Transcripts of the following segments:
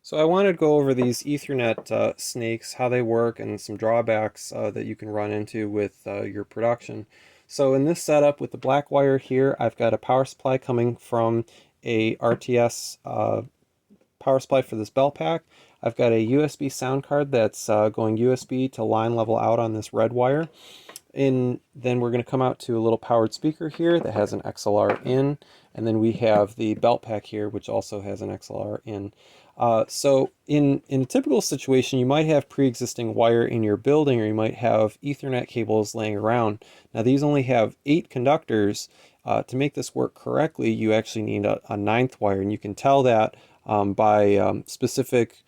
So I wanted to go over these Ethernet snakes, how they work, and some drawbacks that you can run into with your production. So in this setup with the black wire here, I've got a power supply coming from a RTS power supply for this bell pack. I've got a USB sound card that's going USB to line level out on this red wire. Then we're going to come out to a little powered speaker here that has an XLR in, and then we have the belt pack here, which also has an XLR in. So in a typical situation, you might have pre-existing wire in your building, or you might have Ethernet cables laying around. Now these only have 8 conductors. To make this work correctly, you actually need a ninth wire, and you can tell that by specific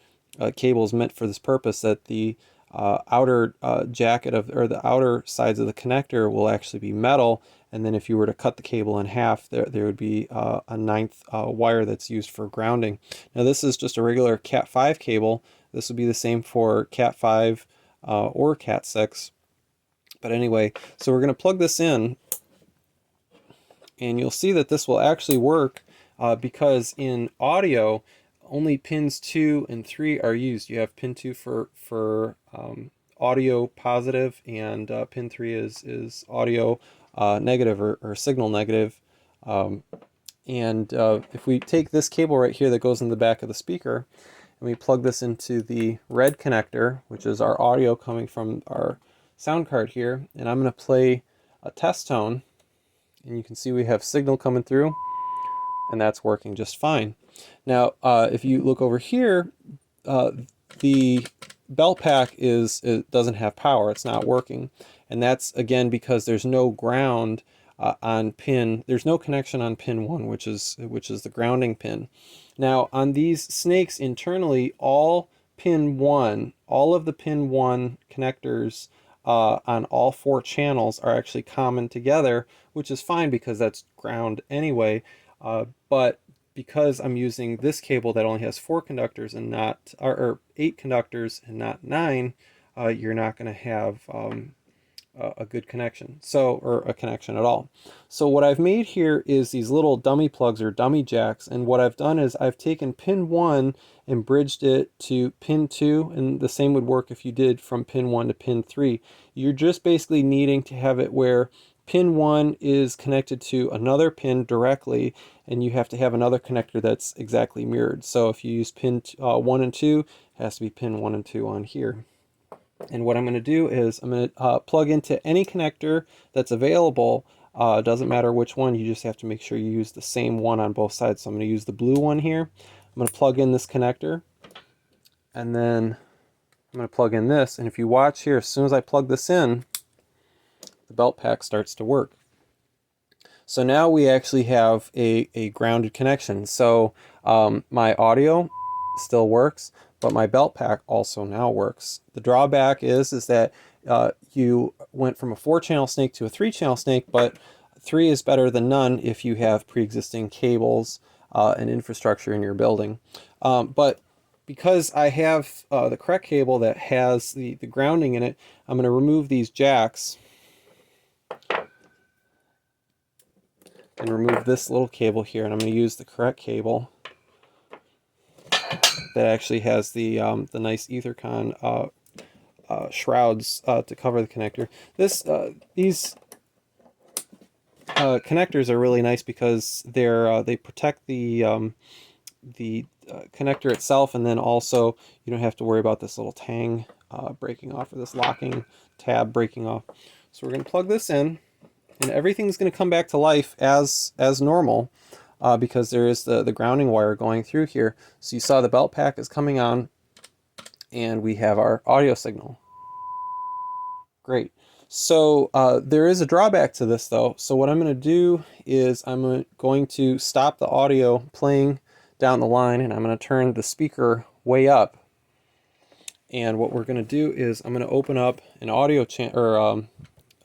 cables meant for this purpose, that the outer jacket of, or the outer sides of the connector will actually be metal, and then if you were to cut the cable in half, there would be a ninth wire that's used for grounding. Now this is just a regular Cat 5 cable. This would be the same for Cat 5 or Cat 6. But anyway, so we're going to plug this in, and you'll see that this will actually work because in audio, only pins 2 and 3 are used. You have pin 2 for audio positive, and pin 3 is audio negative, or signal negative. If we take this cable right here that goes in the back of the speaker, and we plug this into the red connector, which is our audio coming from our sound card here, and I'm going to play a test tone, and you can see we have signal coming through, and that's working just fine. Now, if you look over here, the belt pack it doesn't have power. It's not working, and that's again because there's no ground on pin. There's no connection on pin 1, which is the grounding pin. Now, on these snakes internally, all of the pin 1 connectors on all 4 channels are actually common together, which is fine because that's ground anyway. But because I'm using this cable that only has 4 conductors and not, or 8 conductors and not 9, you're not going to have a good connection, or a connection at all. So what I've made here is these little dummy plugs, or dummy jacks, and what I've done is I've taken pin 1 and bridged it to pin 2, and the same would work if you did from pin 1 to pin 3. You're just basically needing to have it where pin 1 is connected to another pin directly, and you have to have another connector that's exactly mirrored. So if you use pin 1 and 2, it has to be pin 1 and 2 on here. And what I'm going to do is I'm going to plug into any connector that's available. Doesn't matter which one, you just have to make sure you use the same one on both sides. So I'm going to use the blue one here. I'm going to plug in this connector, and then I'm going to plug in this. And if you watch here, as soon as I plug this in, the belt pack starts to work. So now we actually have a grounded connection. So my audio still works, but my belt pack also now works. The drawback is that you went from a 4-channel snake to a 3-channel snake, but 3 is better than none if you have pre-existing cables and infrastructure in your building. But because I have the correct cable that has the grounding in it, I'm going to remove these jacks and remove this little cable here, and I'm going to use the correct cable that actually has the nice Ethercon shrouds to cover the connector. These connectors are really nice because they protect the connector itself, and then also you don't have to worry about this little tang breaking off, or this locking tab breaking off. So we're going to plug this in, and everything's going to come back to life as normal because there is the grounding wire going through here. So you saw the belt pack is coming on, and we have our audio signal. Great. So there is a drawback to this though. So what I'm going to do is I'm going to stop the audio playing down the line, and I'm going to turn the speaker way up. And what we're going to do is I'm going to open up an audio channel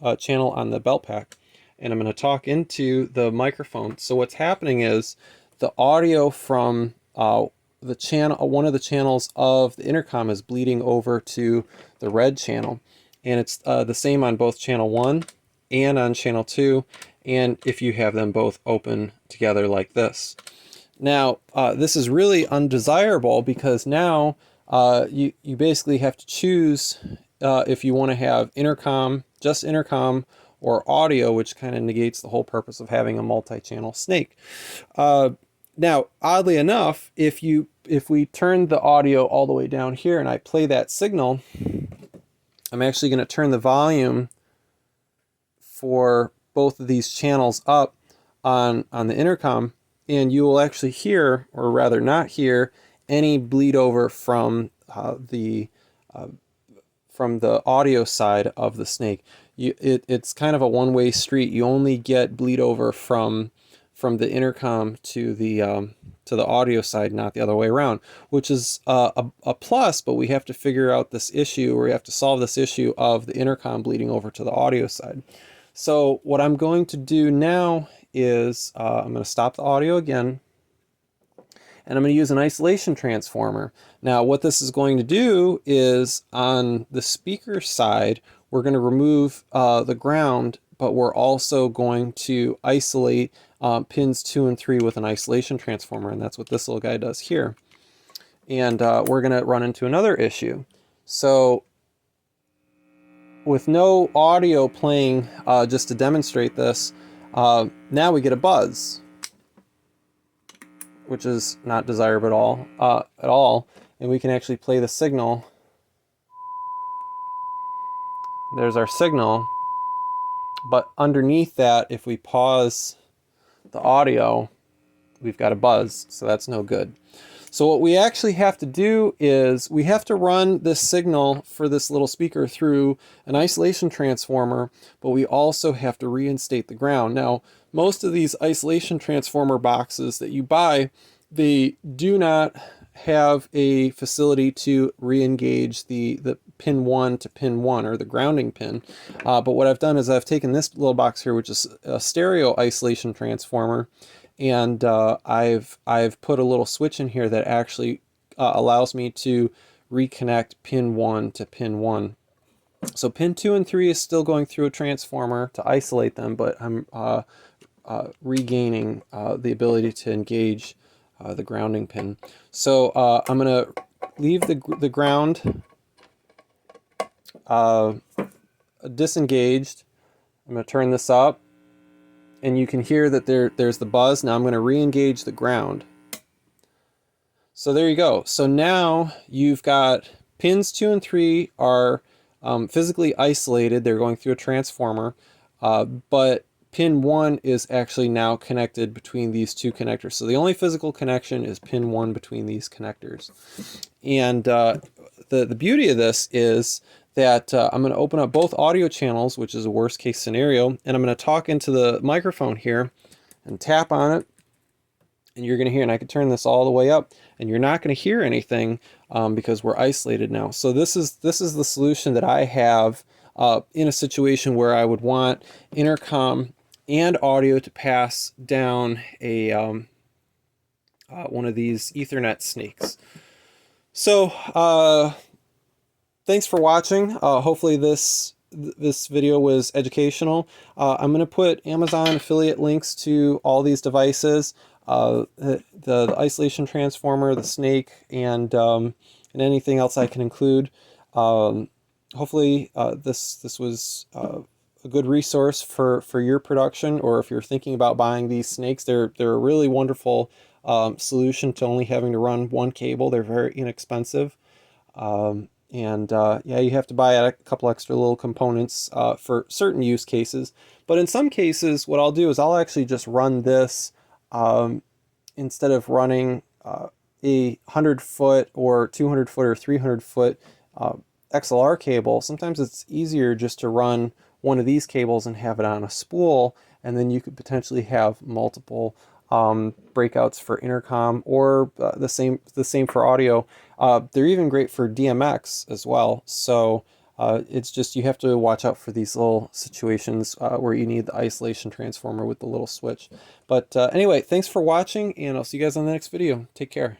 on the belt pack, and I'm going to talk into the microphone. So what's happening is the audio from the channel, one of the channels of the intercom, is bleeding over to the red channel, and it's the same on both channel 1 and on channel 2, and if you have them both open together like this. Now, this is really undesirable because now you basically have to choose if you want to have intercom, just intercom, or audio, which kind of negates the whole purpose of having a multi-channel snake. Now, oddly enough, if we turn the audio all the way down here and I play that signal, I'm actually going to turn the volume for both of these channels up on the intercom, and you will actually hear, or rather not hear, any bleed over from the audio side of the snake. It's kind of a one-way street. You only get bleed over from the intercom to the audio side, not the other way around, which is a plus, but we have to figure out this issue, or we have to solve this issue of the intercom bleeding over to the audio side. So what I'm going to do now is I'm going to stop the audio again, and I'm going to use an isolation transformer. Now what this is going to do is, on the speaker side, we're going to remove the ground, but we're also going to isolate pins 2 and 3 with an isolation transformer, and that's what this little guy does here. And we're going to run into another issue. So with no audio playing, just to demonstrate this, now we get a buzz, which is not desirable at all. And we can actually play the signal. There's our signal. But underneath that, if we pause the audio, we've got a buzz, so that's no good. So what we actually have to do is we have to run this signal for this little speaker through an isolation transformer, but we also have to reinstate the ground. Now, most of these isolation transformer boxes that you buy, they do not have a facility to re-engage the pin 1 to pin 1, or the grounding pin. But what I've done is I've taken this little box here, which is a stereo isolation transformer, and I've put a little switch in here that actually allows me to reconnect pin 1 to pin 1. So pin 2 and 3 is still going through a transformer to isolate them, but I'm regaining the ability to engage the grounding pin. So I'm going to leave the ground disengaged. I'm going to turn this up, and you can hear that there's the buzz. Now I'm going to re-engage the ground. So there you go. So now you've got pins 2 and 3 are physically isolated. They're going through a transformer, but pin 1 is actually now connected between these two connectors. So the only physical connection is pin 1 between these connectors. And the beauty of this is that I'm going to open up both audio channels, which is a worst case scenario, and I'm going to talk into the microphone here and tap on it, and you're going to hear, and I can turn this all the way up, and you're not going to hear anything because we're isolated now. So this is the solution that I have in a situation where I would want intercom and audio to pass down a one of these Ethernet snakes. So thanks for watching. Hopefully this video was educational. I'm going to put Amazon affiliate links to all these devices, the isolation transformer, the snake, and anything else I can include. Hopefully this was a good resource for your production, or if you're thinking about buying these snakes. They're a really wonderful solution to only having to run one cable. They're very inexpensive. Yeah, you have to buy a couple extra little components for certain use cases. But in some cases, what I'll do is I'll actually just run this instead of running a 100-foot or 200-foot or 300-foot XLR cable. Sometimes it's easier just to run one of these cables and have it on a spool, and then you could potentially have multiple breakouts for intercom, or the same for audio. They're even great for DMX as well. So it's just, you have to watch out for these little situations where you need the isolation transformer with the little switch. But anyway, thanks for watching, and I'll see you guys on the next video. Take care.